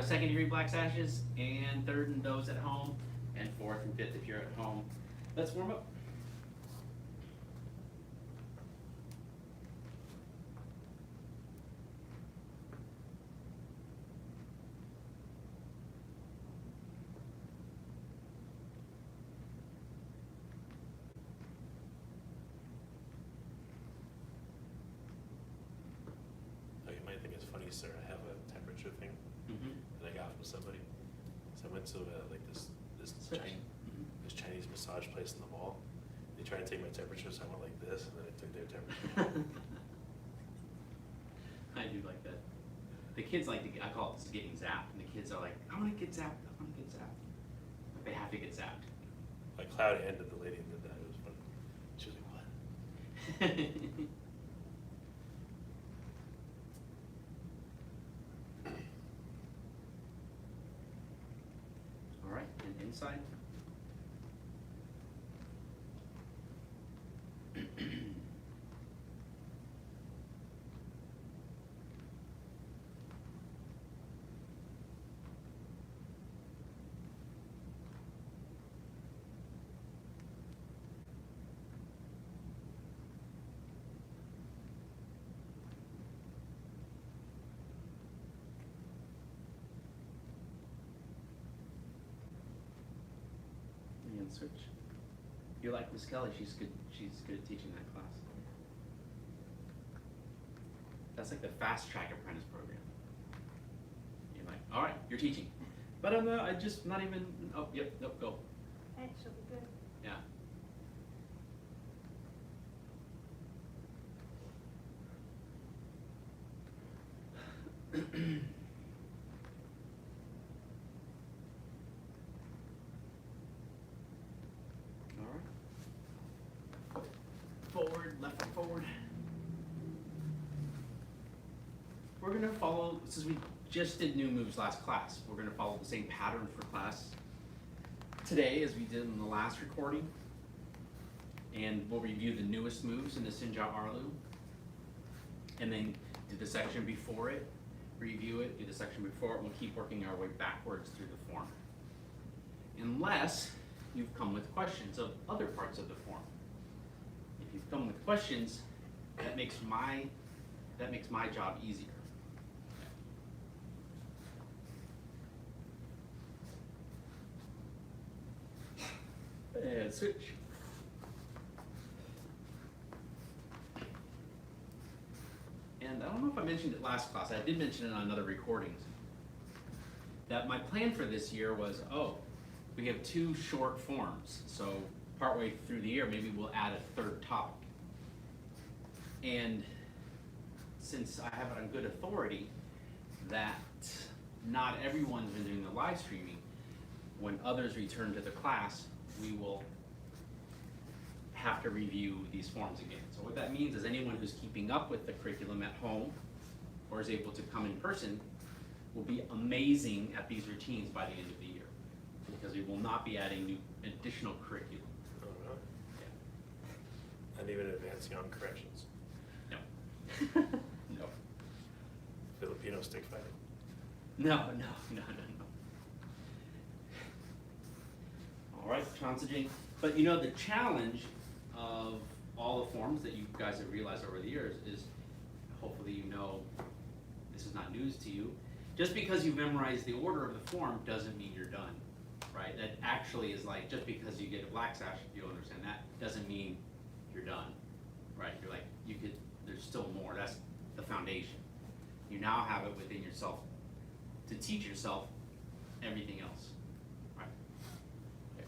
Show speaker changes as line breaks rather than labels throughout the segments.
second degree black sashes, and third and those at home, and fourth and fifth if you're at home. Let's warm up.
Sir, I have a temperature thing that I got from somebody. So I went to like this Chinese massage place in the mall. They tried to take my temperature, so I went like this, and then I took their temperature.
I do like that. The kids like to, I call it getting zapped, and the kids are like, I want to get zapped, I want to get zapped. But they have to get zapped.
Like Cloud ended the lady that did that. It was funny. She was like, what?
Inside. Switch. You like Miss Kelly? She's good. She's good at teaching that class. That's like the fast track apprentice program. You're like, all right, you're teaching, but I just not even. Oh, yep, nope, go.
That should be good.
Yeah. Forward, left and forward. We're going to follow, since we just did new moves last class, we're going to follow the same pattern for class today as we did in the last recording. And we'll review the newest moves in the Xinjia Erlu. And then do the section before it, review it, do the section before it, and we'll keep working our way backwards through the form. Unless you've come with questions of other parts of the form. If you've come with questions, that makes my job easier. And switch. And I don't know if I mentioned it last class. I did mention it on other recordings. That my plan for this year was, we have 2 short forms. So partway through the year, maybe we'll add a third topic. And since I have it on good authority that not everyone's been doing the live streaming, when others return to the class, we will have to review these forms again. So what that means is anyone who's keeping up with the curriculum at home or is able to come in person will be amazing at these routines by the end of the year, because we will not be adding new additional curriculum.
Oh, really?
Yeah.
And even advancing on corrections.
No. No.
Filipino stick fighting.
No. All right, challenging. But you know, the challenge of all the forms that you guys have realized over the years is, hopefully you know, this is not news to you. Just because you memorize the order of the form doesn't mean you're done, right? That actually is like, just because you get a black sash, you'll understand that, doesn't mean you're done, right? You're like, there's still more. That's the foundation. You now have it within yourself to teach yourself everything else, right? Okay.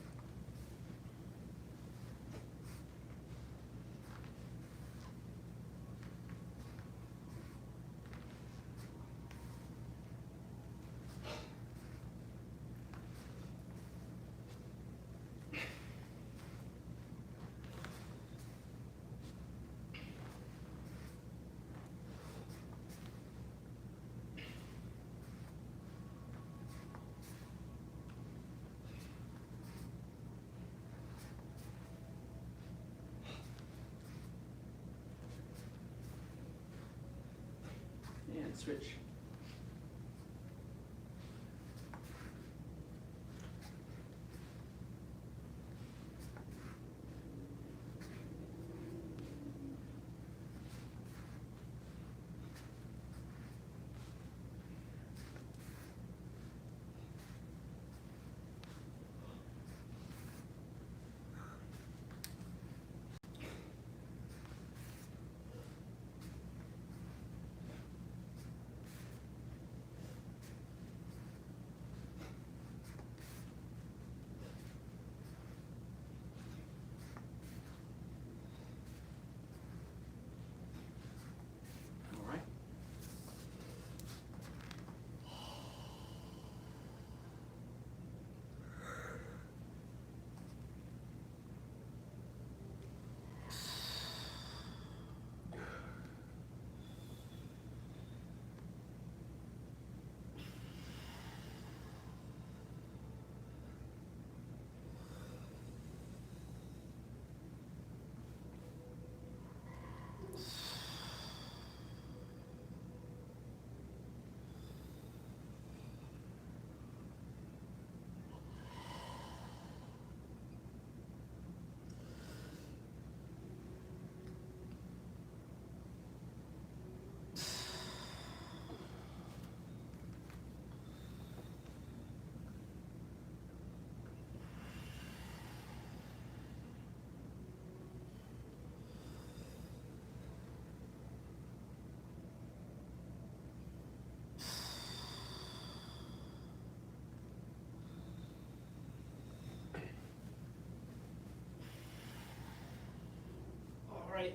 And switch.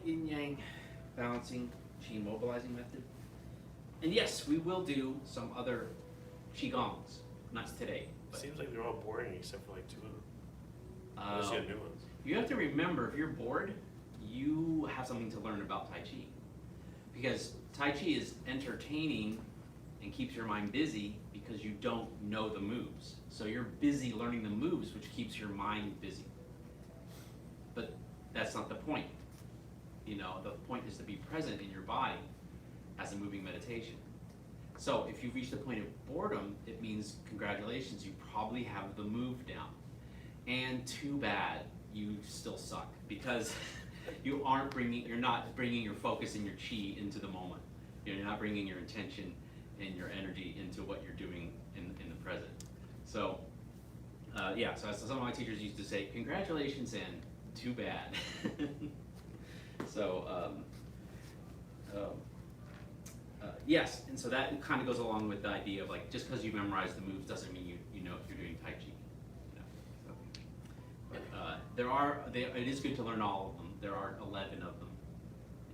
yin yang balancing qi mobilizing method. And yes, we will do some other qigongs, not today. But,
Seems like they're all boring except for like 2 of them. Unless you have new ones.
you have to remember, if you're bored, you have something to learn about Tai Chi. Because Tai Chi is entertaining and keeps your mind busy because you don't know the moves. So you're busy learning the moves, which keeps your mind busy. But that's not the point. You know, the point is to be present in your body as a moving meditation. So if you've reached the point of boredom, it means congratulations, you probably have the move down. And too bad, you still suck because you're not bringing your focus and your chi into the moment. You're not bringing your intention and your energy into what you're doing in the present. So, yeah, so as some of my teachers used to say, congratulations and too bad. So, yes, and so that kind of goes along with the idea of like, just because you memorize the moves doesn't mean you know if you're doing Tai Chi. You know? So, but, it is good to learn all of them. There are 11 of them,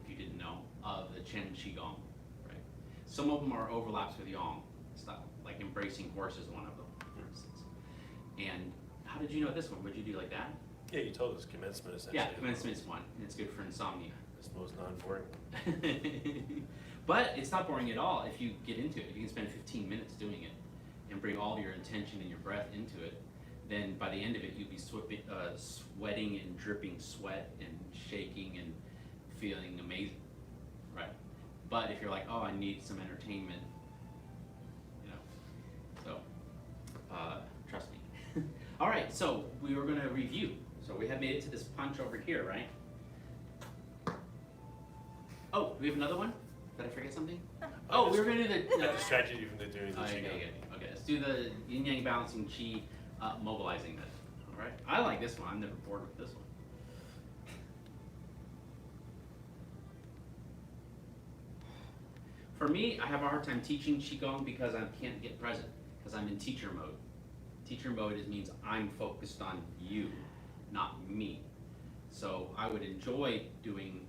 if you didn't know, of the Chen Qigong, right? Some of them are overlaps with Yang style, like embracing horse is one of them, for instance. And how did you know this one? Would you do like that?
Yeah, you told us commencement essentially.
Yeah, commencement's one, and it's good for insomnia.
It's the most non-boring.
But it's not boring at all if you get into it. If you can spend 15 minutes doing it and bring all your intention and your breath into it, then by the end of it, you'll be sweating and dripping sweat and shaking and feeling amazing, right? But if you're like, oh, I need some entertainment, you know, so trust me. All right, so we were going to review. So we have made it to this punch over here, right? Oh, do we have another one? Did I forget something? Oh, we were going to do the...
That distracted you from doing the
Okay,
Qigong.
okay, let's do the yin-yang balancing qi mobilizing method. All right, I like this one. I'm never bored with this one. For me, I have a hard time teaching qigong because I can't get present because I'm in teacher mode. Teacher mode means I'm focused on you, not me. So I would enjoy doing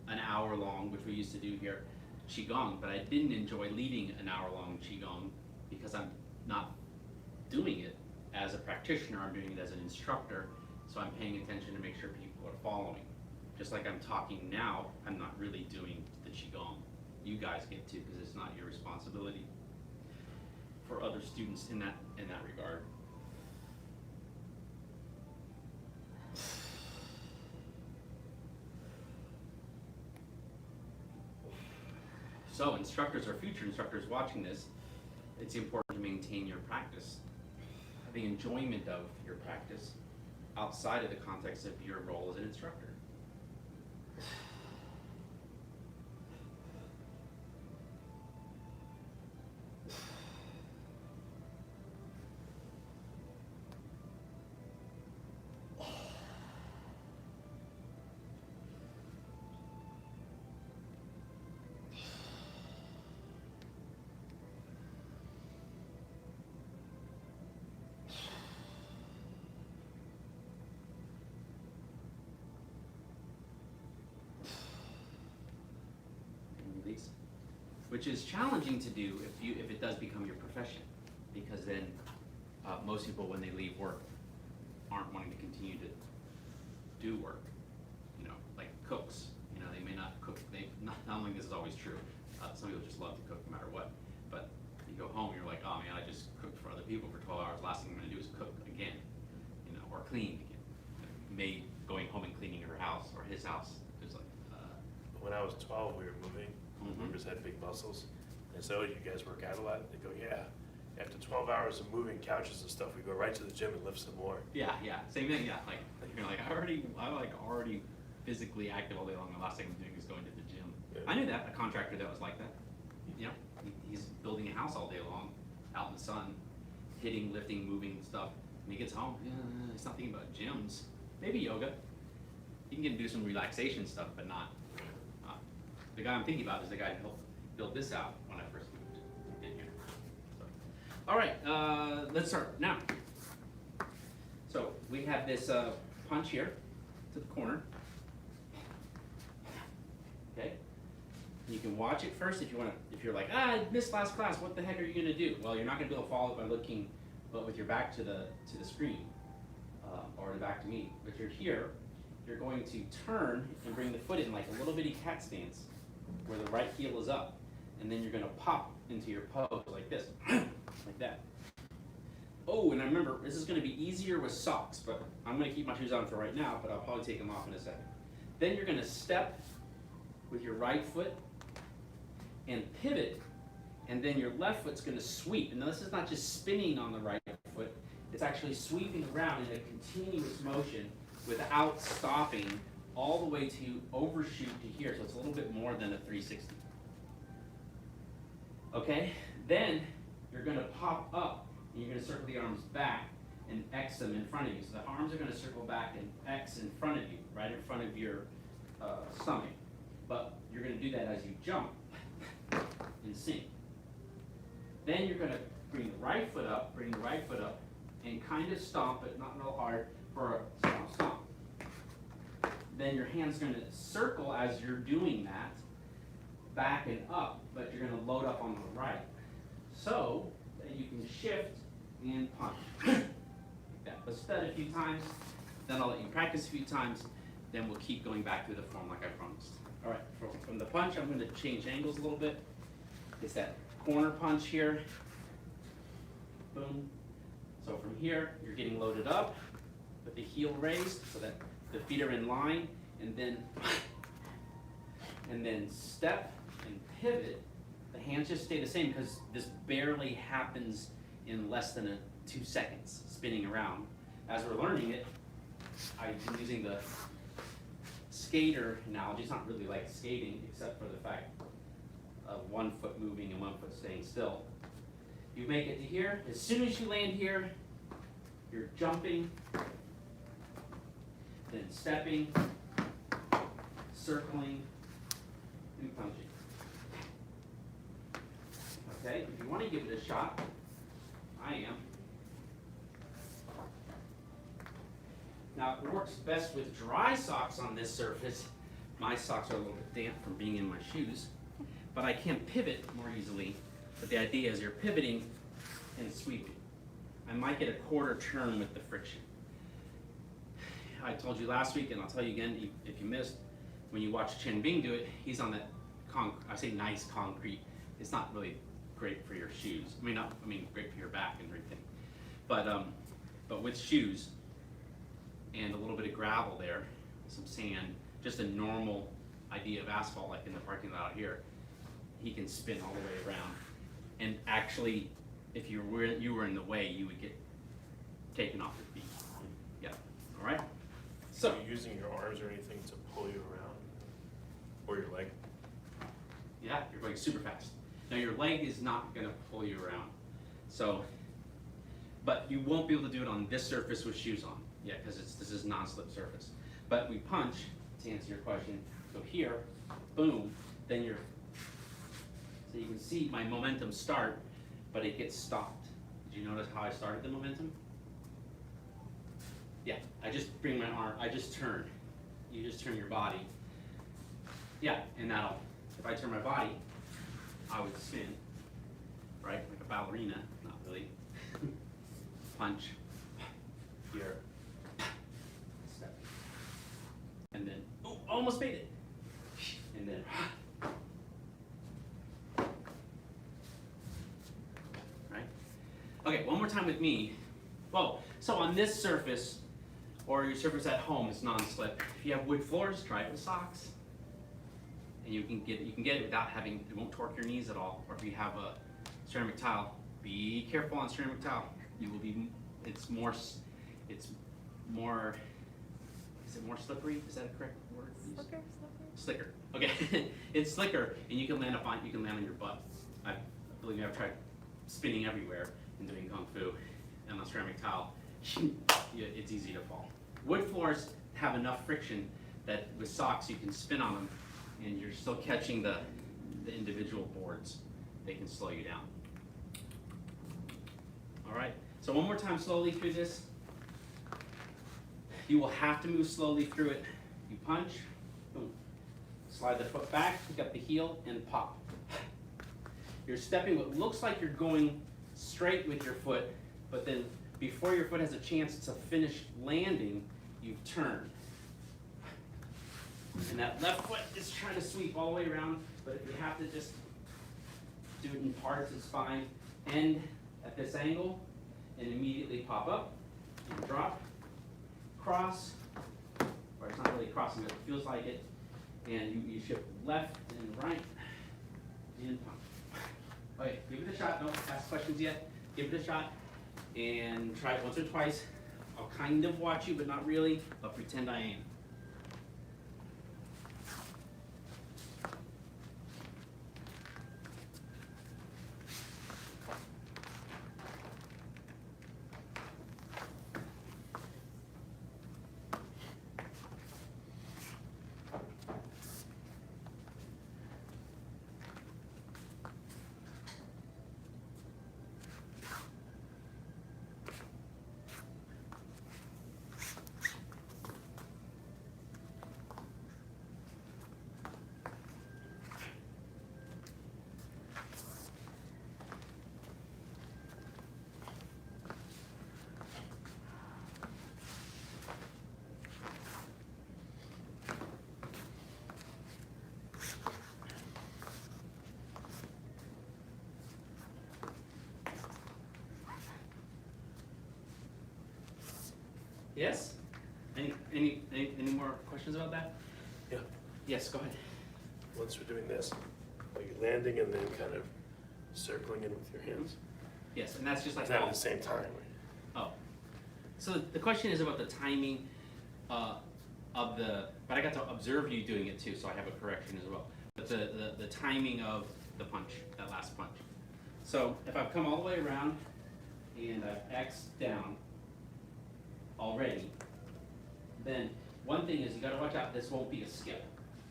an hour long, which we used to do here, qigong, but I didn't enjoy leading an hour long qigong because I'm not doing it as a practitioner, I'm doing it as an instructor, so I'm paying attention to make sure people are following. Just like I'm talking now, I'm not really doing the qigong. You guys get to, because it's not your responsibility for other students in that regard. So instructors or future instructors watching this, it's important to maintain your practice, having enjoyment of your practice outside of the context of your role as an instructor. Which is challenging to do if it does become your profession, because then most people, when they leave work, aren't wanting to continue to do work. You know, like cooks. You know, they may not cook. Not only this is always true. Some people just love to cook no matter what. But you go home, you're like, oh man, I just cooked for other people for 12 hours. Last thing I'm going to do is cook again, you know, or clean again. Maid going home and cleaning her house or his house. There's like.
When I was 12, we were moving.
Mm-hmm.
We just had big muscles. And so, you guys work out a lot? They go, yeah. After 12 hours of moving couches and stuff, we go right to the gym and lift some more.
Yeah, same thing. Yeah, like you're like I'm already physically active all day long. The last thing I'm doing is going to the gym.
Yeah.
I knew that a contractor that was like that. You know, he's building a house all day long, out in the sun, hitting, lifting, moving stuff. And he gets home, he's not thinking about gyms. Maybe yoga. He can get do some relaxation stuff, but not. The guy I'm thinking about is the guy who helped build this out when I first moved in here. So, all right, let's start now. So we have this punch here to the corner. okay? You can watch it first if you want to. If you're like, I missed last class, what the heck are you going to do? Well, you're not going to be able to follow it by looking, but with your back to the screen, or the back to me. But you're here. You're going to turn and bring the foot in like a little bitty cat stance, where the right heel is up, and then you're going to pop into your pose like this, like that. Oh, and I remember this is going to be easier with socks, but I'm going to keep my shoes on for right now, but I'll probably take them off in a second. Then you're going to step with your right foot and pivot, and then your left foot's going to sweep. And this is not just spinning on the right foot, it's actually sweeping around in a continuous motion without stopping all the way to overshoot to here. So it's a little bit more than a 360. Okay, then you're going to pop up, and you're going to circle the arms back and X them in front of you. So the arms are going to circle back and X in front of you, right in front of your stomach. But you're going to do that as you jump and sync. Then you're going to bring the right foot up, and kind of stomp, but not real hard, for a stomp, stomp. Then your hand's going to circle as you're doing that, back and up, but you're going to load up on the right. So that you can shift and punch. Like that. Let's do that a few times, then I'll let you practice a few times, then we'll keep going back through the form like I promised. All right, from the punch, I'm going to change angles a little bit. It's that corner punch here. Boom. So from here, you're getting loaded up with the heel raised so that the feet are in line, and then step and pivot. The hands just stay the same because this barely happens in less than 2 seconds spinning around. As we're learning it, I'm using the skater analogy. It's not really like skating except for the fact of one foot moving and one foot staying still. You make it to here. As soon as you land here, you're jumping, then stepping, circling, and punching. Okay, if you want to give it a shot, I am. Now, it works best with dry socks on this surface. My socks are a little bit damp from being in my shoes, but I can pivot more easily. But the idea is you're pivoting and sweeping. I might get a quarter turn with the friction. I told you last week, and I'll tell you again if you missed, when you watch Chen Bing do it, he's on that, I say nice concrete. It's not really great for your shoes. I mean great for your back and everything. But with shoes and a little bit of gravel there, some sand, just a normal idea of asphalt like in the parking lot out here, he can spin all the way around. And actually, if you were in the way, you would get taken off your feet. Yeah. All right. So
are you using your arms or anything to pull you around, or your leg?
Yeah, you're going super fast. Now your leg is not going to pull you around. So, but you won't be able to do it on this surface with shoes on. Yeah, because this is non-slip surface. But we punch, to answer your question, so here, boom, then you're, so you can see my momentum start, but it gets stopped. Did you notice how I started the momentum? Yeah, I just bring my arm, I just turn. You just turn your body. Yeah, and that'll, if I turn my body, I would spin, right? Like a ballerina, not really. Punch, here, step. And then, oh, almost made it. And then, right? Okay, one more time with me. Whoa, so on this surface, or your surface at home is non-slip. If you have wood floors, try it with socks. And you can get it without having, it won't torque your knees at all. Or if you have a ceramic tile, be careful on ceramic tile. You will be, it's more, is it more slippery? Is that a correct word? Slicker. Okay, it's slicker, and you can land on your butt. I believe me, I've tried spinning everywhere and doing kung fu, and on ceramic tile, it's easy to fall. Wood floors have enough friction that with socks you can spin on them, and you're still catching the individual boards. They can slow you down. All right, so one more time slowly through this. You will have to move slowly through it. You punch, boom, Slide the foot back, pick up the heel, and pop. You're stepping what looks like you're going straight with your foot, but then before your foot has a chance to finish landing, you've turned. And that left foot is trying to sweep all the way around, but if you have to just do it in parts, it's fine. End at this angle, and immediately pop up, and drop, cross, or it's not really crossing, but it feels like it, and you shift left and right, and pump. Okay, give it a shot. Don't ask questions yet. Give it a shot, and try it once or twice. I'll kind of watch you, but not really, but pretend I am. Yes? Any more questions about that?
Yeah.
Yes, go ahead.
Once we're doing this, are you landing and then kind of circling in with your hands?
Yes, and that's just like
Is that at the same time?
Oh. So the question is about the timing of the, but I got to observe you doing it too, so I have a correction as well. But the timing of the punch, that last punch. So if I've come all the way around and I've X'd down already, then one thing is you gotta watch out, this won't be a skip.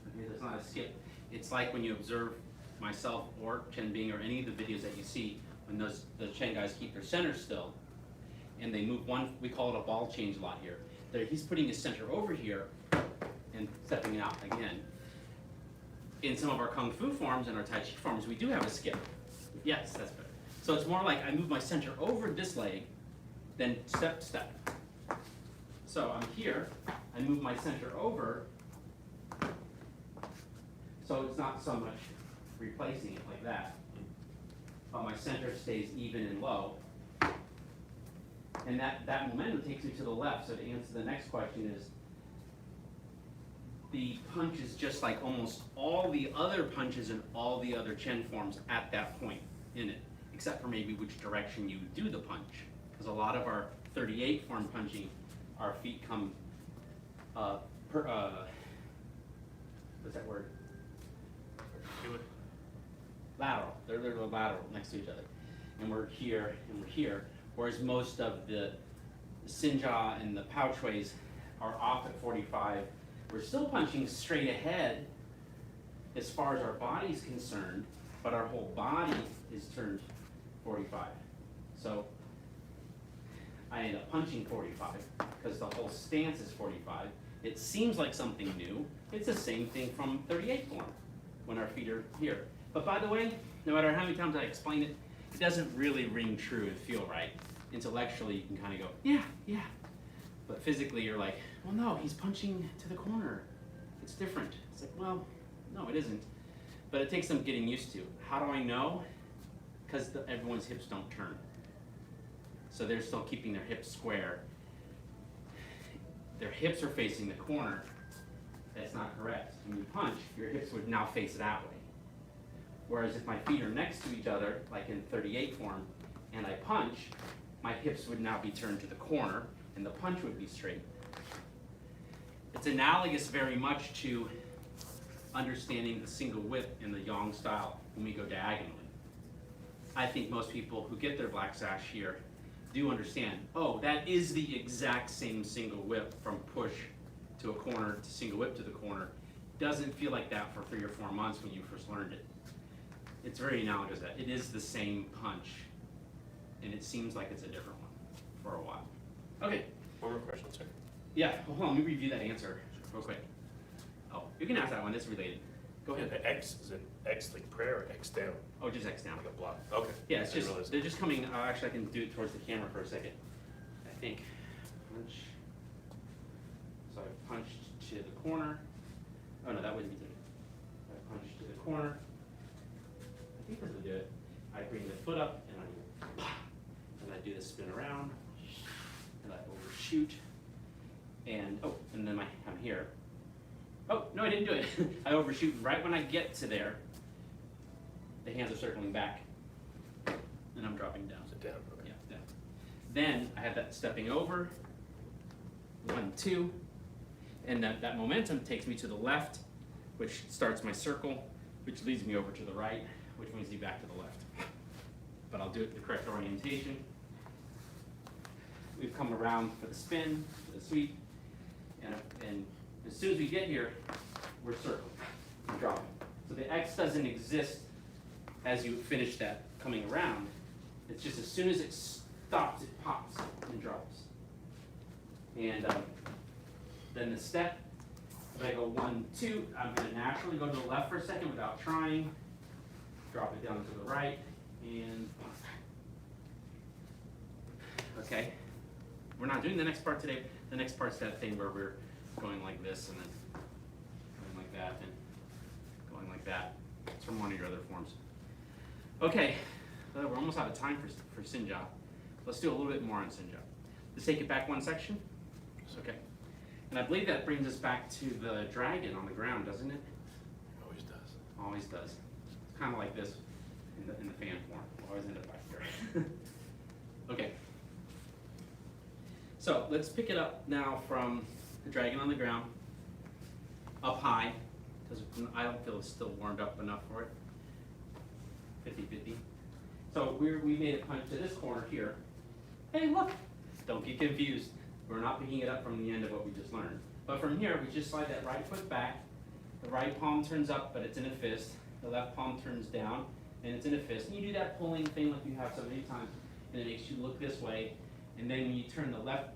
Okay, it's not a skip. It's like when you observe myself or Chen Bing or any of the videos that you see, when the Chen guys keep their center still, and they move one, we call it a ball change a lot here. He's putting his center over here and stepping it out again. In some of our Kung Fu forms and our Tai Chi forms, we do have a skip. Yes, that's better. So it's more like I move my center over this leg, then step, step. So I'm here, I move my center over, so it's not so much replacing it like that, but my center stays even and low. And that momentum takes me to the left, so to answer the next question is, the punch is just like almost all the other punches in all the other Chen forms at that point in it, except for maybe which direction you do the punch. Because a lot of our 38 form punching, our feet come, what's that word? Lateral. They're lateral next to each other. And we're here and we're here. Whereas most of the Xinjia and the pouchways are off at 45. We're still punching straight ahead as far as our body's concerned, but our whole body is turned 45. So I end up punching 45 because the whole stance is 45. It seems like something new. It's the same thing from 38 form when our feet are here. But by the way, no matter how many times I explain it, it doesn't really ring true and feel right. Intellectually, you can kind of go, yeah, yeah. But physically, you're like, well, no, he's punching to the corner. It's different. It's like, well, no, it isn't. But it takes some getting used to. How do I know? Because everyone's hips don't turn. So they're still keeping their hips square. Their hips are facing the corner. That's not correct. When you punch, your hips would now face that way. Whereas if my feet are next to each other, like in 38 form, and I punch, my hips would now be turned to the corner, and the punch would be straight. It's analogous very much to understanding the single whip in the Yang style when we go diagonally. I think most people who get their black sash here do understand, oh, that is the exact same single whip from push to a corner to single whip to the corner. Doesn't feel like that for 3 or 4 months when you first learned it. It's very analogous that it is the same punch, and it seems like it's a different one for a while. Okay.
One more question, sir.
Yeah, hold on, let me review that answer real quick. Oh, you can ask that one, it's related. Go ahead.
The X, is it X like prayer or X down?
Oh, just X down.
Like a block, okay.
Yeah, it's
I didn't
just,
realize
they're
that.
just coming, actually I can do it towards the camera for a second, I think. Punch. So I punched to the corner. Oh no, that wouldn't be good. I punch to the corner. I think this will do it. I bring the foot up and I, and I do the spin around, and I overshoot. And, oh, and then I'm here. Oh, no, I didn't do it. I overshoot right when I get to there. The hands are circling back, and I'm dropping down.
Is it down? Okay.
Yeah, down. Then I have that stepping over, 1, 2, and that momentum takes me to the left, which starts my circle, which leads me over to the right, which moves me back to the left. But I'll do it the correct orientation. We've come around for the spin, for the sweep, and as soon as we get here, we're circling, we're dropping. So the X doesn't exist as you finish that coming around. It's just as soon as it stops, it pops and drops. And then the step, if I go 1, 2, I'm gonna naturally go to the left for a second without trying, drop it down to the right, and okay. We're not doing the next part today. The next part's that thing where we're going like this and then going like that and going like that. It's from one of your other forms. Okay, we're almost out of time for Xinjia. Let's do a little bit more on Xinjia. Let's take it back one section. Okay. And I believe that brings us back to the dragon on the ground, doesn't it?
Always does.
Always does. It's kind of like this in the fan form. We'll always end up back here. Okay. So let's pick it up now from the dragon on the ground, up high, because I don't feel it's still warmed up enough for it. 50-50. So we made a punch to this corner here. Hey, look! Don't get confused. We're not picking it up from the end of what we just learned. But from here, we just slide that right foot back. The right palm turns up, but it's in a fist. The left palm turns down, and it's in a fist. And you do that pulling thing like you have so many times, and it makes you look this way. And then when you turn the left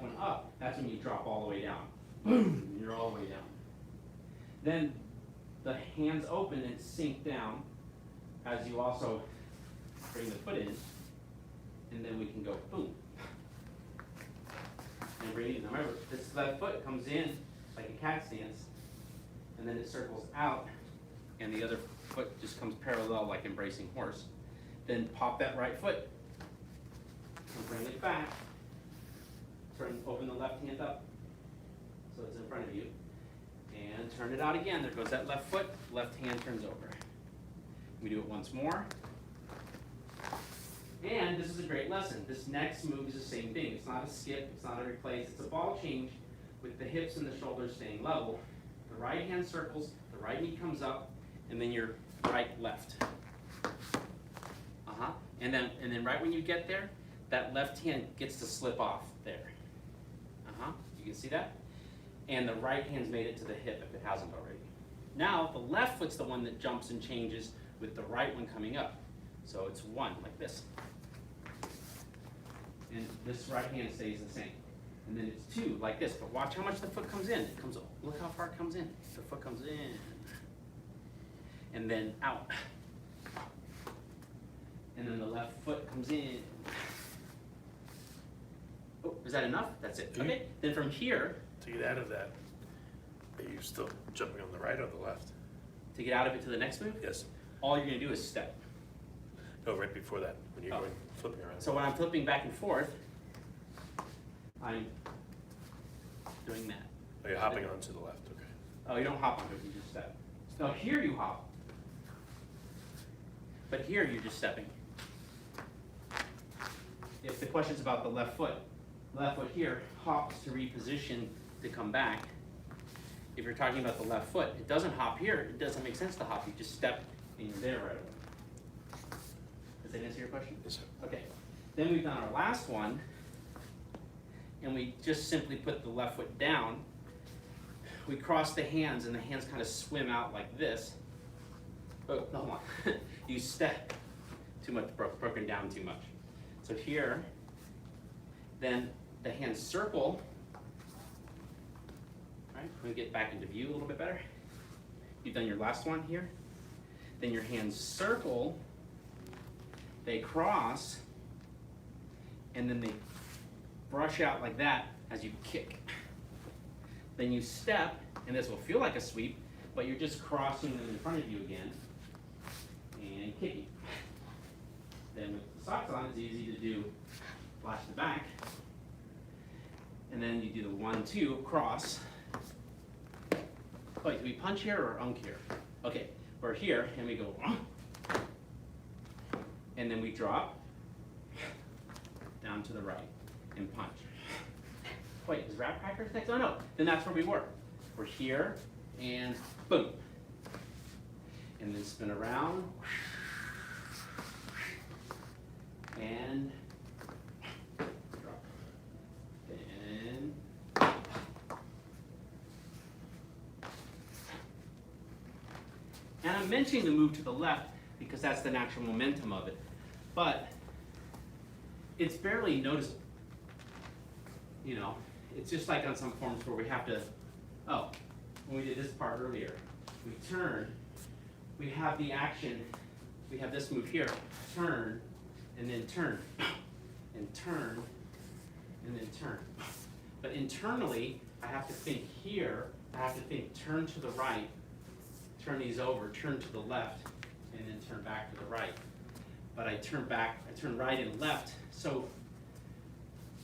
one up, that's when you drop all the way down. Boom! You're all the way down. Then the hands open and sink down as you also bring the foot in, and then we can go boom. And bring it in. Remember, this left foot comes in like a cat stance, and then it circles out, and the other foot just comes parallel like embracing horse. Then pop that right foot, and bring it back. Open the left hand up, so it's in front of you, and turn it out again. There goes that left foot, left hand turns over. We do it once more. And this is a great lesson. This next move is the same thing. It's not a skip, it's not a replace, it's a ball change with the hips and the shoulders staying level. The right hand circles, the right knee comes up, and then your right left. And then right when you get there, that left hand gets to slip off there. You can see that? And the right hand's made it to the hip if it hasn't already. Now, the left foot's the one that jumps and changes with the right one coming up. So it's 1, like this. And this right hand stays the same. And then it's 2, like this. But watch how much the foot comes in. It comes, look how far it comes in. The foot comes in. And then out. And then the left foot comes in. Oh, is that enough? That's it. Okay. Then from here,
To get out of that, are you still jumping on the right or the left?
to get out of it to the next move,
Yes.
all you're gonna do is step.
No, right before that, when you're
Oh.
going flipping around.
So when I'm flipping back and forth, I'm doing that.
Oh, you're hopping onto the left, okay.
Oh, you don't hop onto it, you just step. No, here you hop. But here you're just stepping. If the question's about the left foot here hops to reposition to come back. If you're talking about the left foot, it doesn't hop here, it doesn't make sense to hop, you just step and you're there right away. Does that answer your question?
Yes, sir.
Okay, then we've done our last one, and we just simply put the left foot down. We cross the hands, and the hands kind of swim out like this. Oh, no, hold on. You step too much, broken down too much. So here, then the hands circle. All right, we get back into view a little bit better. you've done your last one here. Then your hands circle, they cross, and then they brush out like that as you kick. Then you step, and this will feel like a sweep, but you're just crossing them in front of you again and kicking. Then with the socks on, it's easy to do flash the back. And then you do the 1-2 cross. Wait, do we punch here or unk here? Okay, we're here and we go, and then we drop down to the right and punch. Wait, is Rat Crackers next? Oh no, then that's where we were. We're here and boom. And then spin around and drop. And I'm mentioning the move to the left because that's the natural momentum of it. But it's barely noticeable. You know, it's just like on some forms where we have to, oh, when we did this part earlier, we turn, we have the action, we have this move here, turn, and then turn, and turn, and then turn. But internally, I have to think here, I have to think turn to the right, turn these over, turn to the left, and then turn back to the right. But I turn back, I turn right and left, so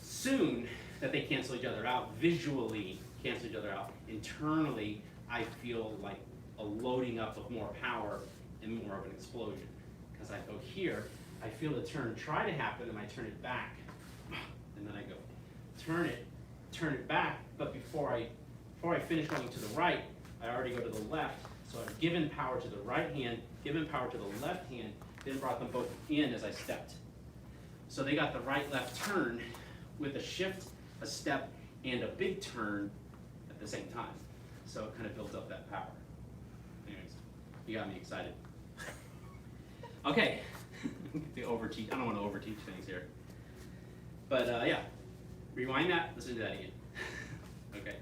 soon that they cancel each other out, visually cancel each other out. Internally, I feel like a loading up of more power and more of an explosion. Because I go here, I feel the turn try to happen, and I turn it back. And then I go, turn it back, but before I finish going to the right, I already go to the left. So I've given power to the right hand, given power to the left hand, then brought them both in as I stepped. So they got the right-left turn with a shift, a step, and a big turn at the same time. So it kind of builds up that power. Anyways, you got me excited. Okay, the overteach. I don't want to overteach things here. But yeah, rewind that, listen to that again. Okay,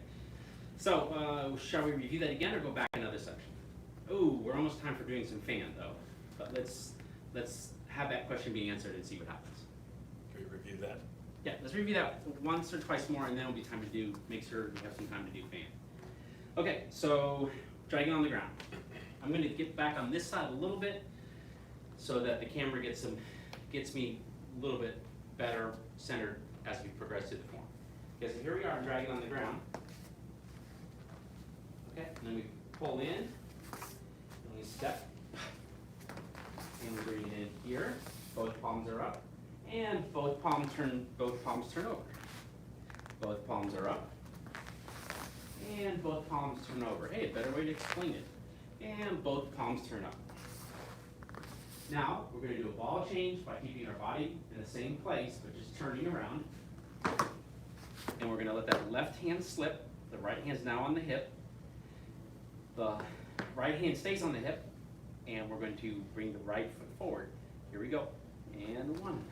so shall we review that again or go back another section? Oh, we're almost time for doing some fan though. But let's have that question be answered and see what happens.
Can we review that?
Yeah, let's review that once or twice more, and then it'll be time to do, make sure we have some time to do fan. Okay, so dragging on the ground. I'm going to get back on this side a little bit so that the camera gets me a little bit better centered as we progress through the form. Okay, so here we are dragging on the ground. Okay, and then we pull in, and we step, and we bring it in here. Both palms are up. And both palms turn over. Both palms are up. And both palms turn over. Hey, a better way to explain it. And both palms turn up. Now, we're going to do a ball change by keeping our body in the same place, but just turning around. And we're going to let that left hand slip. The right hand's now on the hip. The right hand stays on the hip. And we're going to bring the right foot forward. Here we go. And 1.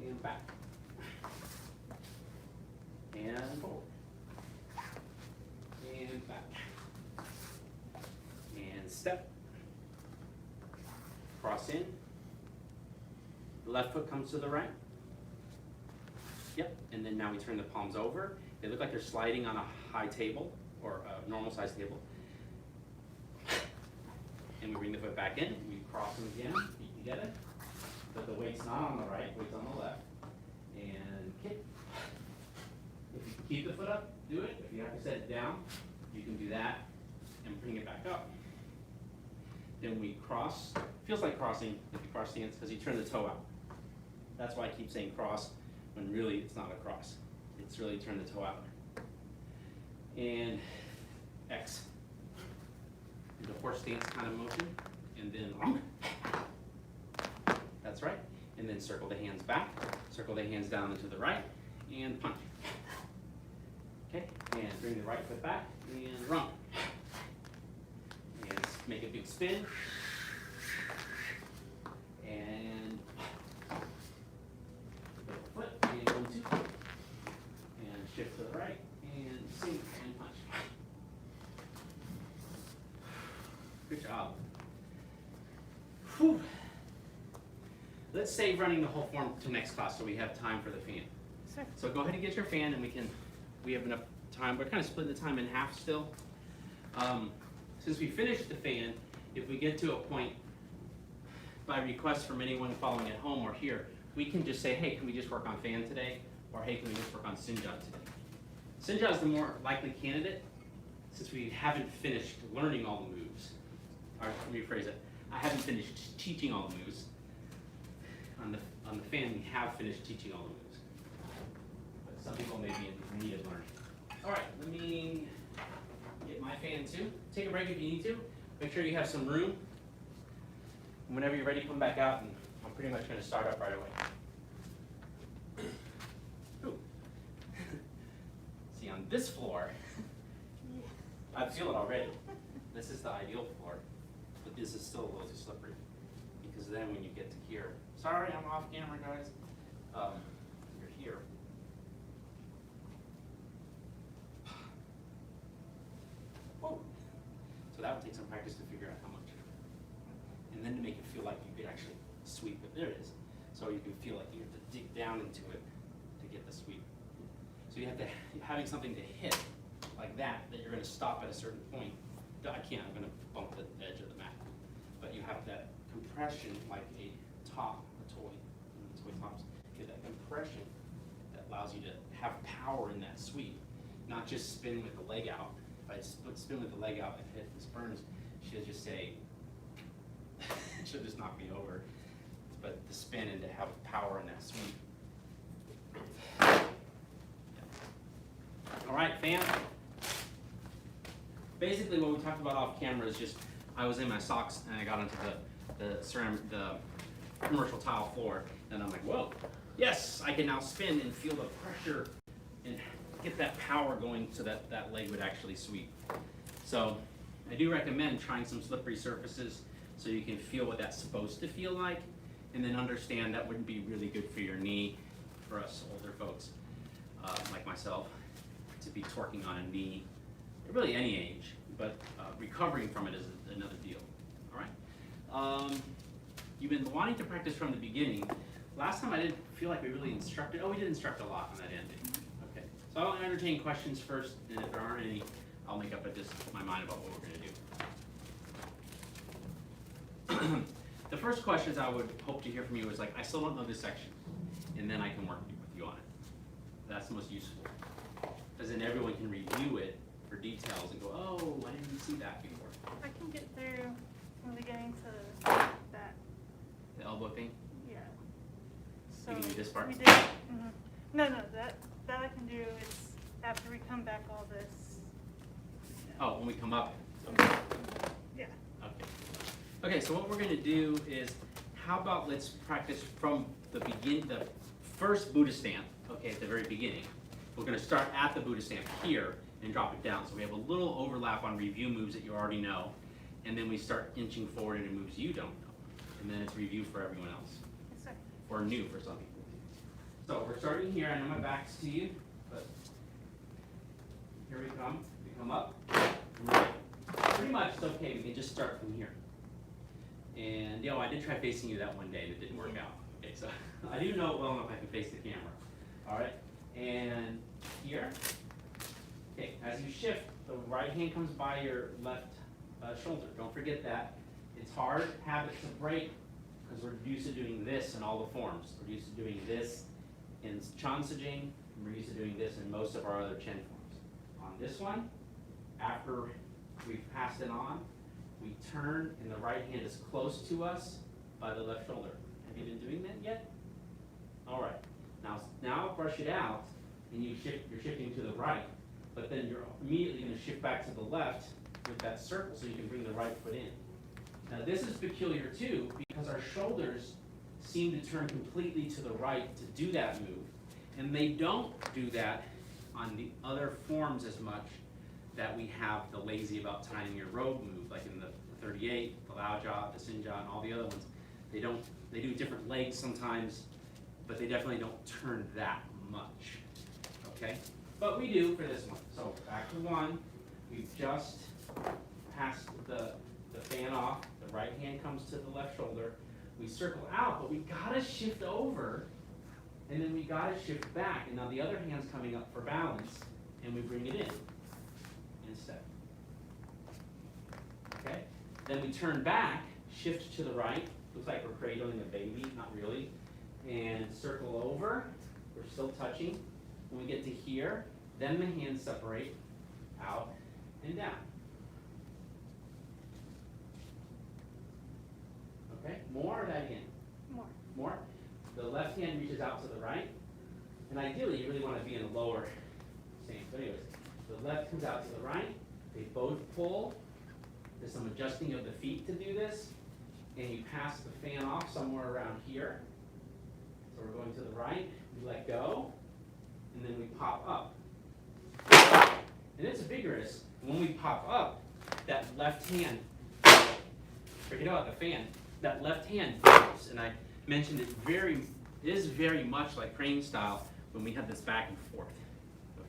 And back. And forward. And back. And step. Cross in. The left foot comes to the right. Yep. And then now we turn the palms over. They look like they're sliding on a high table or a normal sized table. And we bring the foot back in. We cross them again. Feet together. But the weight's not on the right, weight's on the left. And kick. If you can keep the foot up, do it. If you have to set it down, you can do that and bring it back up. Then we cross. Feels like crossing if you cross the hands because you turn the toe out. That's why I keep saying cross when really it's not a cross. It's really turn the toe out. And X. The horse stance kind of motion. And then that's right. And then circle the hands back, circle the hands down and to the right, and punch. Okay, and bring the right foot back, and rump. And make a big spin. And foot, and 1, 2. And shift to the right, and sink, and punch. let's save running the whole form to next class so we have time for the fan.
Sure.
So go ahead and get your fan, and we have enough time. We're kind of splitting the time in half still. Since we finished the fan, if we get to a point by request from anyone following at home or here, we can just say, hey, can we just work on fan today? Or hey, can we just work on Xinjia today? Xinjia is the more likely candidate since we haven't finished learning all the moves. Or let me rephrase it. I haven't finished teaching all the moves. On the fan, we have finished teaching all the moves. But some people may be in need of learning. All right, let me get my fan too. Take a break if you need to. Make sure you have some room. And whenever you're ready, come back out, and I'm pretty much going to start up right away. Ooh. See, on this floor, I feel it already. This is the ideal floor, but this is still a little too slippery. Because then when you get to here, sorry, I'm off camera, guys. You're here. Whoa. So that would take some practice to figure out how much. And then to make it feel like you could actually sweep it. There it is. So you can feel like you have to dig down into it to get the sweep. So you have to, having something to hit like that you're going to stop at a certain point. I can't, I'm going to bump the edge of the mat. But you have that compression like a top, a toy tops. You get that compression that allows you to have power in that sweep, not just spin with the leg out. If I spin with the leg out and hit Miss Burns, she'll just say, she'll just knock me over. But the spin and to have power in that sweep. All right, fan. Basically what we talked about off camera is just, I was in my socks and I got onto the commercial tile floor, and I'm like, whoa, yes, I can now spin and feel the pressure and get that power going so that that leg would actually sweep. So I do recommend trying some slippery surfaces so you can feel what that's supposed to feel like, and then understand that wouldn't be really good for your knee, for us older folks like myself, to be twerking on a knee at really any age, but recovering from it is another deal. All right. You've been wanting to practice from the beginning. Last time I didn't feel like we really instructed. Oh, we did instruct a lot on that ending. Okay. So I'll entertain questions first, and if there aren't any, I'll make up my mind about what we're going to do. The first questions I would hope to hear from you is like, I still don't know this section, and then I can work with you on it. That's the most useful, because then everyone can review it for details and go, oh, I didn't see that before.
I can get through from the beginning to that.
The elbow thing?
Yeah.
You can do this part?
We did. Mm-hmm. No, that I can do. It's after we come back all this.
Oh, when we come up.
Yeah.
Okay. Okay, so what we're going to do is, how about let's practice from the first Buddha stamp, okay, at the very beginning. We're going to start at the Buddha stamp here and drop it down. So we have a little overlap on review moves that you already know, and then we start inching forward into moves you don't know. And then it's review for everyone else.
Yes, sir.
Or new for some people. So we're starting here. I know my back's to you, but here we come. We come up. Right. Pretty much it's okay. We can just start from here. And I did try facing you that one day and it didn't work out. Okay, so I do know it well enough I can face the camera. All right, and here. Okay, as you shift, the right hand comes by your left shoulder. Don't forget that. It's hard habit to break because we're used to doing this in all the forms. We're used to doing this in Chansajing, and we're used to doing this in most of our other Chen forms. On this one, after we've passed it on, we turn and the right hand is close to us by the left shoulder. Have you been doing that yet? All right. Now brush it out and you're shifting to the right, but then you're immediately going to shift back to the left with that circle so you can bring the right foot in. Now this is peculiar too because our shoulders seem to turn completely to the right to do that move, and they don't do that on the other forms as much that we have the lazy about tying your robe move, like in the 38, the Lao Jia, the Xinjia, and all the other ones. They do different legs sometimes, but they definitely don't turn that much, okay? But we do for this one. So back to one, we've just passed the fan off, the right hand comes to the left shoulder. we circle out, but we gotta shift over, and then we gotta shift back, and now the other hand's coming up for balance, and we bring it in instead. Okay? Then we turn back, shift to the right, looks like we're cradling a baby, not really, and circle over, we're still touching. When we get to here, then the hands separate out and down. Okay, more or that again?
More.
More. The left hand reaches out to the right, and ideally you really want to be in a lower stance. So anyways, the left comes out to the right, they both pull. There's some adjusting of the feet to do this, and you pass the fan off somewhere around here. So we're going to the right, we let go, and then we pop up. And it's vigorous. When we pop up, that left hand, forget about the fan, that left hand moves, and I mentioned it is very much like crane style when we have this back and forth,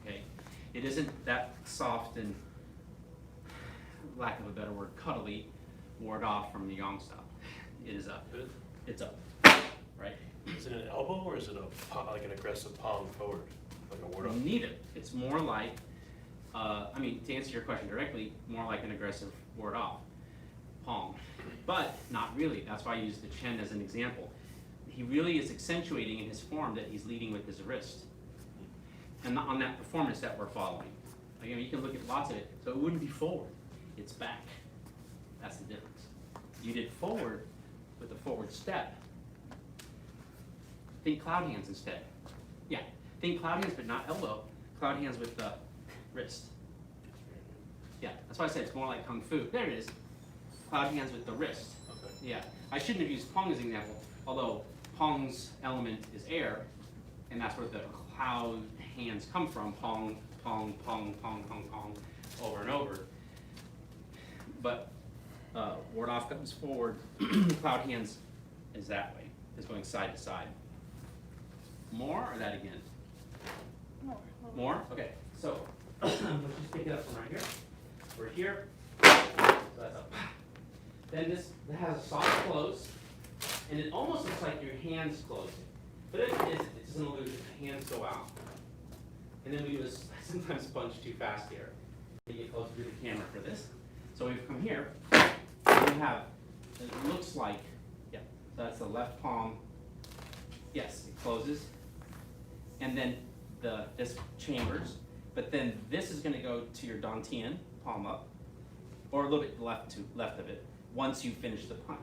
okay? It isn't that soft and, lack of a better word, cuddly, ward off from the yang style. It is it's a, right?
Is it an elbow or is it like an aggressive palm forward, like a ward off?
Neither. It's more like, to answer your question directly, more like an aggressive ward off palm, but not really. That's why I use the Chen as an example. He really is accentuating in his form that he's leading with his wrist, and on that performance that we're following. Again, you can look at lots of it. So it wouldn't be forward; it's back. That's the difference. You did forward with a forward step. Think cloud hands instead. Yeah, think cloud hands, but not elbow. Cloud hands with the wrist. Yeah, that's why I said it's more like kung fu. There it is. Cloud hands with the wrist.
Okay.
Yeah, I shouldn't have used Pong as an example, although Pong's element is air, and that's where the cloud hands come from. Pong, pong, pong, pong, pong, pong, over and over. But ward off comes forward. Cloud hands is that way. Is going side to side. More or that again?
More.
More? Okay, so let's just pick it up from right here. We're here. So that's up. Then this has a soft close, and it almost looks like your hands closing. But it isn't. It's an illusion. The hands go out. And then we just sometimes punch too fast here. We get closer to the camera for this. So we've come here. And we have, it looks like, yeah, so that's the left palm. Yes, it closes. And then this chambers, but then this is going to go to your dantian, palm up, or a little bit left of it, once you finish the punch.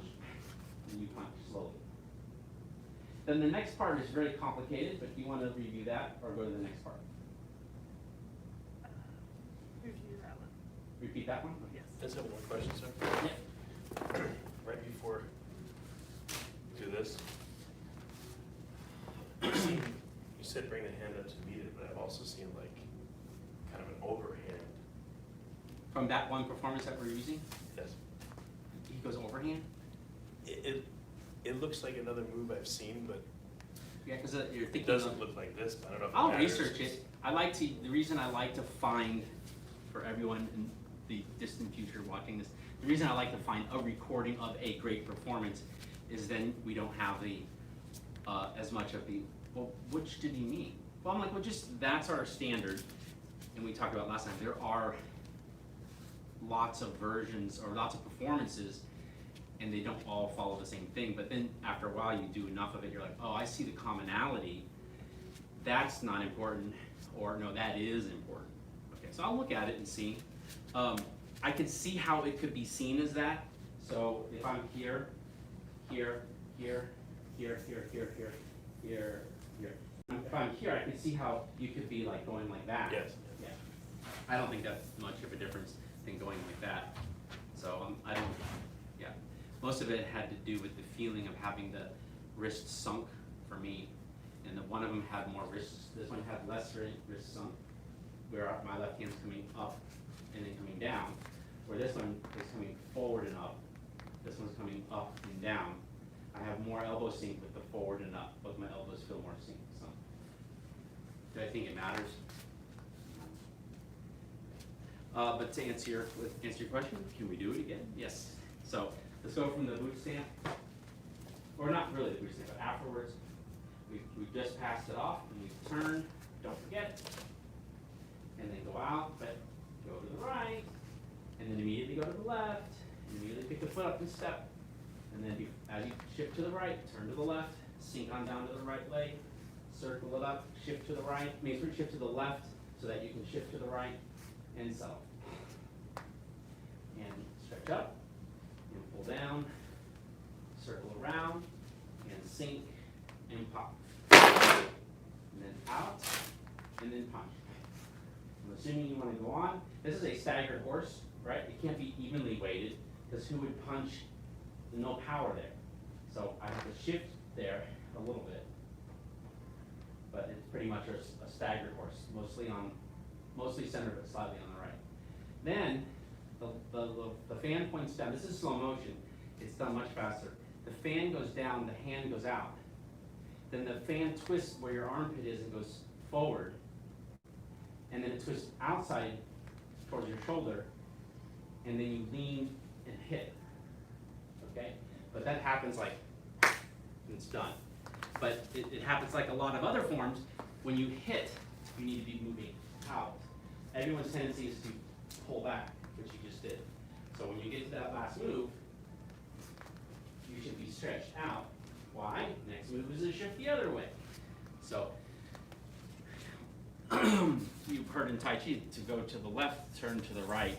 And you punch slowly. Then the next part is very complicated, but do you want to review that or go to the next part?
Review that one.
Repeat that one?
Yes.
I just have one question, sir.
Yeah.
Right before you do this, you said bring the hand up to meet it, but I've also seen like kind of an overhand.
From that one performance that we're using,
Yes.
he goes overhand.
It looks like another move I've seen, but
Yeah, because you're
it
thinking.
doesn't look like this. But I don't know if
I'll
it matters.
research it. The reason I like to find, for everyone in the distant future watching this, the reason I like to find a recording of a great performance is then we don't have the, as much of the, well, which did he mean? Well, I'm like, well, that's our standard. And we talked about last time, there are lots of versions or lots of performances, and they don't all follow the same thing. But then after a while, you do enough of it, you're like, oh, I see the commonality. That's not important, or no, that is important. Okay, so I'll look at it and see. I could see how it could be seen as that. So if I'm here, here, here, here, here, here, here, here, here. If I'm here, I can see how you could be like going like that.
Yes.
Yeah. I don't think that's much of a difference than going like that. So I don't, yeah. Most of it had to do with the feeling of having the wrist sunk for me. And the one of them had more wrists, this one had less wrist sunk, where my left hand's coming up and then coming down, where this one is coming forward and up. This one's coming up and down. I have more elbow sync with the forward and up. Both my elbows feel more sync. So, do I think it matters? But to answer your question, can we do it again? Yes. So let's go from the boot stamp. or not really the boost stand, but afterwards, we've just passed it off, and we turn, don't forget it. And then go out, but go to the right, and then immediately go to the left, and immediately pick the foot up and step. And then as you shift to the right, turn to the left, sink on down to the right leg, circle it up, shift to the right, shift to the left so that you can shift to the right and settle. And stretch up, and pull down, circle around, and sink, and pop. And then out, and then punch. I'm assuming you want to go on. This is a staggered horse, right? It can't be evenly weighted, because who would punch? No power there. So I have to shift there a little bit. But it's pretty much a staggered horse, mostly centered but slightly on the right. Then the fan points down. This is slow motion. It's done much faster. The fan goes down, the hand goes out. Then the fan twists where your armpit is and goes forward. And then it twists outside towards your shoulder. And then you lean and hit. Okay? But that happens like, and it's done. But it happens like a lot of other forms. When you hit, you need to be moving out. Everyone's tendency is to pull back, which you just did. So when you get to that last move, you should be stretched out. Why? Next move is to shift the other way. So you've heard in Tai Chi to go to the left, turn to the right.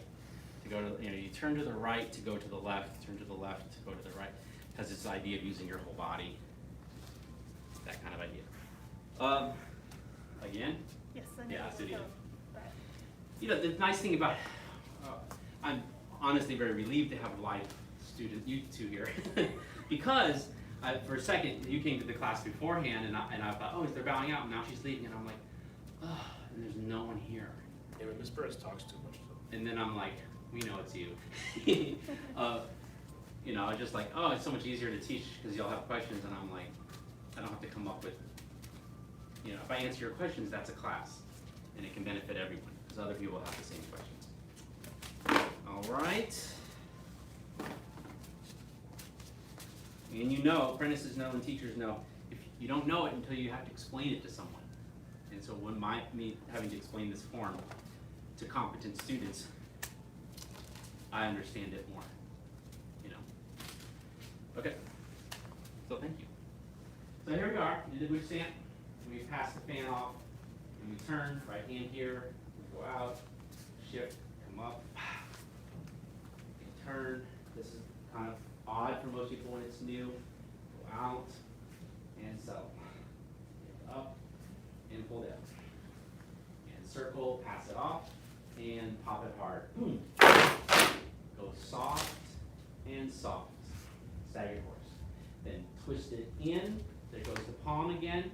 To go to, you turn to the right to go to the left, turn to the left to go to the right. Because it's the idea of using your whole body. That kind of idea. Again?
Yes, I know.
Yeah,
you
so
will
yeah.
go, but-
You know, the nice thing about, I'm honestly very relieved to have live student, you two here. Because for a second, you came to the class beforehand and I thought, oh, they're bowing out and now she's leaving. And I'm like, oh, and there's no one here.
Yeah, but Miss Burris talks too much. So.
And then I'm like, we know it's you. You know, just like, oh, it's so much easier to teach because y'all have questions, and I'm like, I don't have to come up with, you know, if I answer your questions, that's a class, and it can benefit everyone because other people have the same questions. All right. And you know, apprentices know and teachers know, if you don't know it until you have to explain it to someone. And so when me having to explain this form to competent students, I understand it more, you know. Okay, so thank you. So here we are, in the boot stand. We pass the fan off, and we turn, right hand here, we go out, shift, come up, and turn. This is kind of odd for most people when it's new. Go out, and settle. Up, and pull down. And circle, pass it off, and pop it hard. Boom. Go soft and soft. Staggered horse. Then twist it in. There goes the palm again.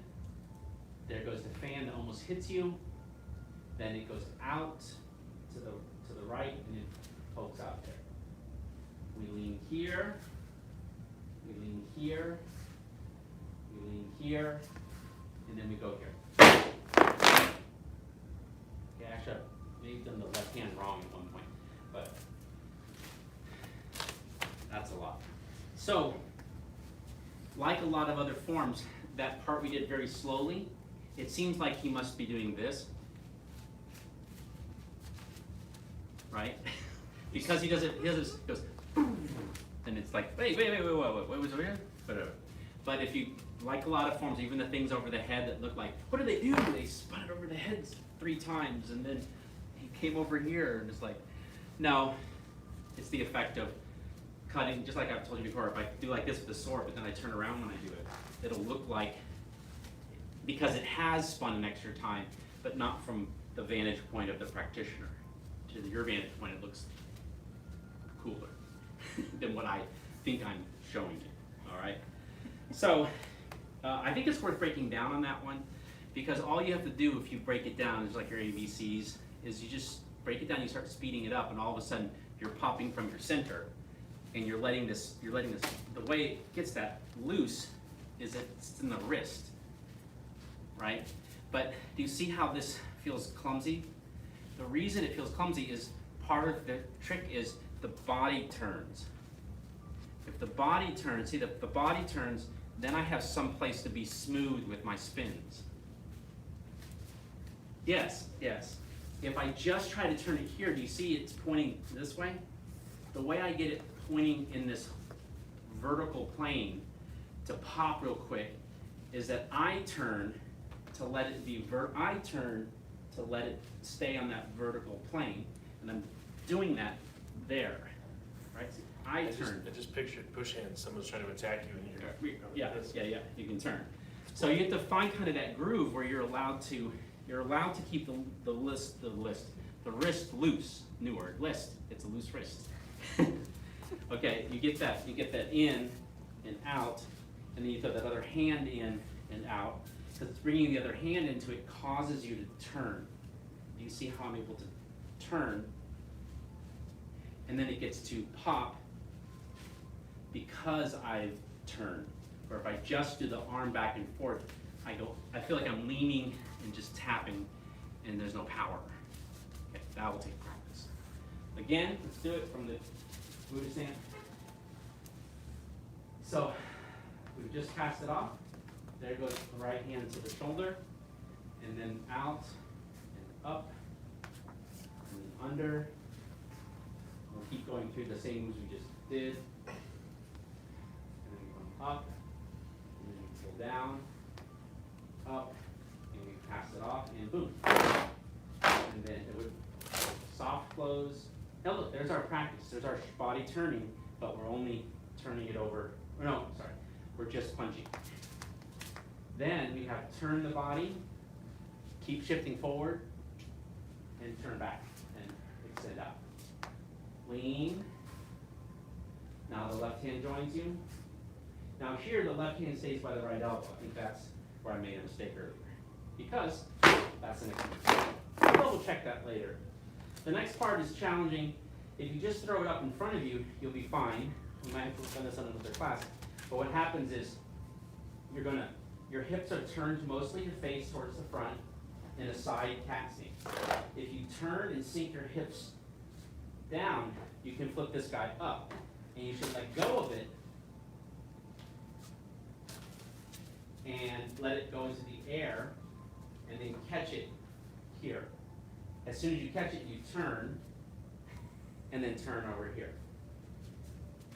There goes the fan that almost hits you. Then it goes out to the right and it pokes out there. We lean here. We lean here. We lean here. And then we go here. Okay, actually, I may have done the left hand wrong at one point, but that's a lot. So, like a lot of other forms, that part we did very slowly, it seems like he must be doing this, right? Because he does it, goes, and it's like, wait, what was over here? Whatever. But if you, like a lot of forms, even the things over the head that look like, what do? They spun it over the head 3 times, and then he came over here, and it's like, no, it's the effect of cutting, just like I've told you before, if I do like this with the sword, but then I turn around when I do it, it'll look like, because it has spun an extra time, but not from the vantage point of the practitioner. To your vantage point, it looks cooler than what I think I'm showing you, all right? So, I think it's worth breaking down on that one, because all you have to do if you break it down, is like your ABCs, is you just break it down, you start speeding it up, and all of a sudden, you're popping from your center, and you're letting this, the way it gets that loose is it's in the wrist, right? But do you see how this feels clumsy? The reason it feels clumsy is part of the trick is the body turns. If the body turns, see the body turns then I have some place to be smooth with my spins. Yes, yes. If I just try to turn it here, do you see it's pointing this way? The way I get it pointing in this vertical plane to pop real quick is that I turn to let it be I turn to let it stay on that vertical plane, and I'm doing that there, right? So I turn.
I just pictured push hands, someone's trying to attack you and you're.
Yeah, yeah, you can turn. So you have to find kind of that groove where you're allowed to keep the wrist loose. New word, list. It's a loose wrist. Okay, you get that in and out, and then you throw that other hand in and out. Because bringing the other hand into it causes you to turn. Do you see how I'm able to turn? And then it gets to pop because I've turned. Or if I just do the arm back and forth, I feel like I'm leaning and just tapping, and there's no power. Okay, that will take practice. Again, let's do it from the Buddha stand. So, we've just cast it off. There goes the right hand to the shoulder, and then out, and up, and then under. We'll keep going through the same moves we just did. And then we come up, and then you pull down, up, and we pass it off, and boom. And then it would soft close. Now look, there's our practice. There's our body turning, but we're only turning it over. No, sorry, we're just punching. Then we have turn the body, keep shifting forward, and turn back, and extend out. Lean. Now the left hand joins you. Now here the left hand stays by the right elbow. I think that's where I made a mistake earlier. Because that's the next one. I'll double check that later. The next part is challenging. If you just throw it up in front of you, you'll be fine. We might have done this in another class. But what happens is your hips are turned mostly to face towards the front in a side cat snake. If you turn and sink your hips down, you can flip this guy up. And you should let go of it and let it go into the air and then catch it here. As soon as you catch it, you turn and then turn over here.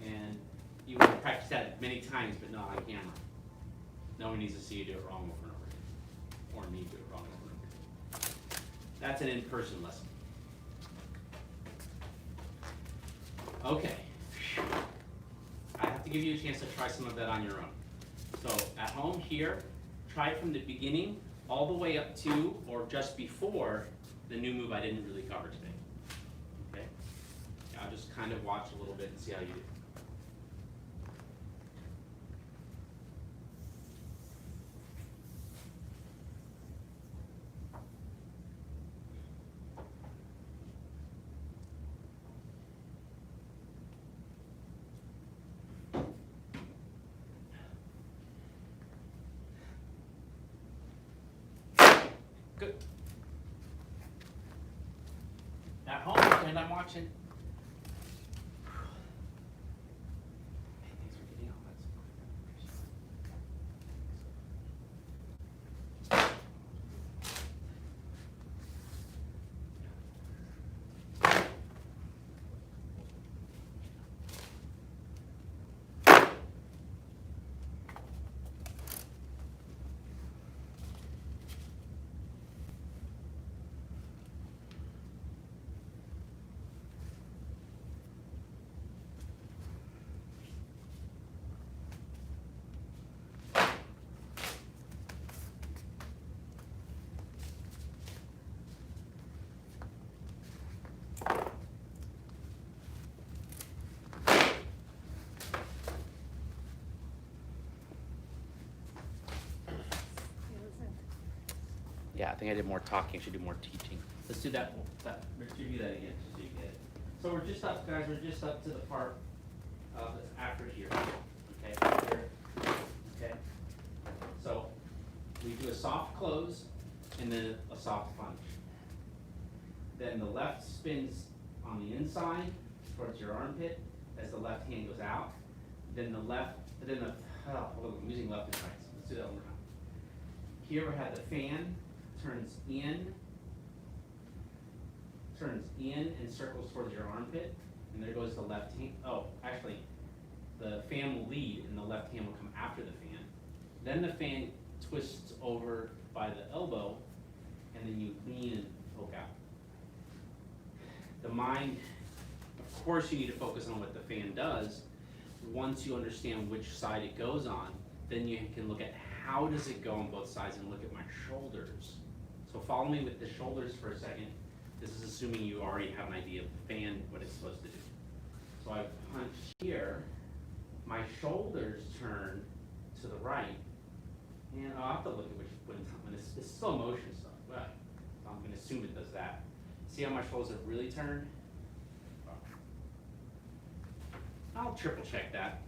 And you want to practice that many times, but not on camera. No one needs to see you do it wrong over and over again, or me do it wrong over and over again. That's an in-person lesson. Okay. I have to give you a chance to try some of that on your own. So at home here, try it from the beginning all the way up to or just before the new move I didn't really cover today. Okay? I'll just kind of watch a little bit and see how you do. Good. At home, and I'm watching. Hey, thanks for getting all that Yeah, I think I did more talking. I should do more teaching. Let's do that. Let's do that again so you get it. So we're just up, guys. We're just up to the part that's after here. Okay, here. Okay. So we do a soft close and then a soft punch. Then the left spins on the inside towards your armpit as the left hand goes out. Then the hold on, I'm using left and right, so let's do that one more time. Here we have the fan, turns in and circles towards your armpit, and there goes the left hand. Oh, actually, the fan will lead and the left hand will come after the fan. Then the fan twists over by the elbow, and then you lean and poke out. The mind, of course you need to focus on what the fan does. Once you understand which side it goes on, then you can look at how does it go on both sides and look at my shoulders. So follow me with the shoulders for a second. This is assuming you already have an idea of the fan, what it's supposed to do. So I punch here, my shoulders turn to the right, and I'll have to look at when it's slow motion stuff, but I'm gonna assume it does that. See how my shoulders have really turned? I'll triple check that.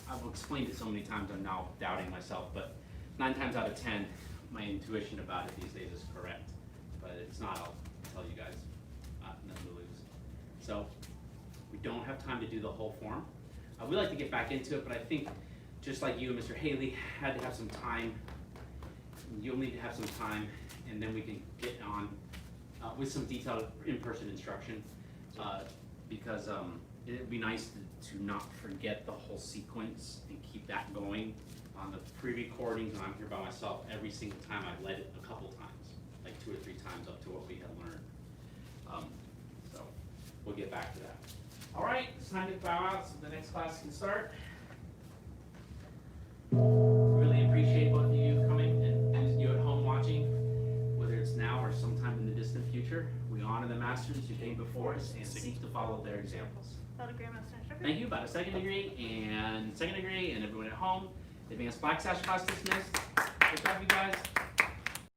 I've explained it so many times I'm now doubting myself, but 9 times out of 10, my intuition about it these days is correct. But if it's not, I'll tell you guys, nothing to lose. So, we don't have time to do the whole form. We like to get back into it, but I think just like you and Mr. Haley had to have some time, you'll need to have some time, and then we can get on with some detailed in-person instruction, because it'd be nice to not forget the whole sequence and keep that going. On the pre-recordings, when I'm here by myself, every single time I've led it a couple times, like 2 or 3 times up to what we had learned. So we'll get back to that. All right, it's time to bow out so the next class can start. Really appreciate both of you coming and you at home watching, whether it's now or sometime in the distant future. We honor the masters who came before us and seek to follow their examples.
About a Grand Master instructor.
Thank you. About a second degree, and everyone at home. Advanced Black Sash class dismissed. Good job, you guys.